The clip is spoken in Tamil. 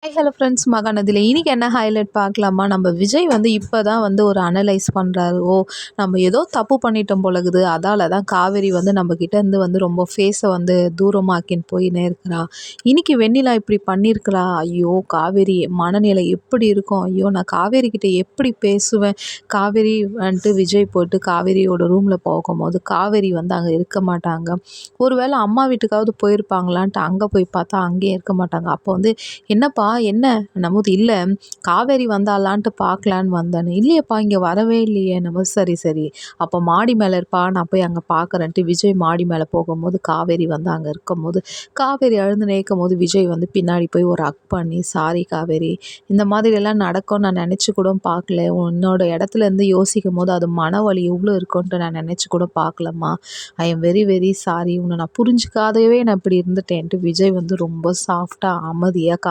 ஹலோ ஃப்ரெண்ட்ஸ் மகாநதியில் இன்றைக்கி என்ன ஹைலைட் பார்க்கலாமா? நம்ம விஜய் வந்து இப்போ தான் வந்து ஒரு அனலைஸ் பண்ணுறாரு. நம்ம ஏதோ தப்பு பண்ணிட்டோம் போலகுது, அதால தான் காவேரி வந்து நம்மக்கிட்ட இருந்து வந்து ரொம்ப ஃபேஸை வந்து தூரமாக்கின்னு போயின்னே இருக்கிறா. இன்றைக்கி வெண்ணிலா இப்படி பண்ணியிருக்கிறா. ஐயோ காவேரி மனநிலை எப்படி இருக்கும்? ஐயோ நான் காவேரி கிட்ட எப்படி பேசுவேன்? காவேரி வந்துட்டு விஜய் போட்டு காவேரியோட ரூமில் போகும்போது காவேரி வந்து அங்கே இருக்க மாட்டாங்க. ஒருவேளை அம்மா வீட்டுக்காவது போயிருப்பாங்களான்ட்டு அங்கே போய் பார்த்தா அங்கேயும் இருக்க மாட்டாங்க. அப்போ வந்து என்னப்பா என்ன நம்மது இல்லை காவேரி வந்தாலான்ட்டு பார்க்கலான்னு வந்தேன்னு, இல்லையப்பா இங்கே வரவே இல்லையே நம்ம. சரி சரி அப்போ மாடி மேலே இருப்பா, நான் போய் அங்கே பார்க்குறேன்ட்டு விஜய் மாடி மேலே போகும்போது காவேரி வந்து அங்கே இருக்கும்போது காவேரி அழுந்து நேக்கும் போது விஜய் வந்து பின்னாடி போய் ஒரு ஹக் பண்ணி, சாரி காவேரி, இந்த மாதிரி எல்லாம் நடக்கும் நான் நினச்சி கூட பார்க்கல, உன்னோட இடத்துல இருந்து யோசிக்கும் போது அது மன வலி எவ்வளோ இருக்குன்ட்டு நான் நினச்சி கூட பார்க்கலம்மா, I am very very sorry, உன்னை நான் புரிஞ்சுக்காதவே நான் இப்படி இருந்துட்டேன்ட்டு விஜய் வந்து ரொம்ப சாஃப்டாக அமைதியாக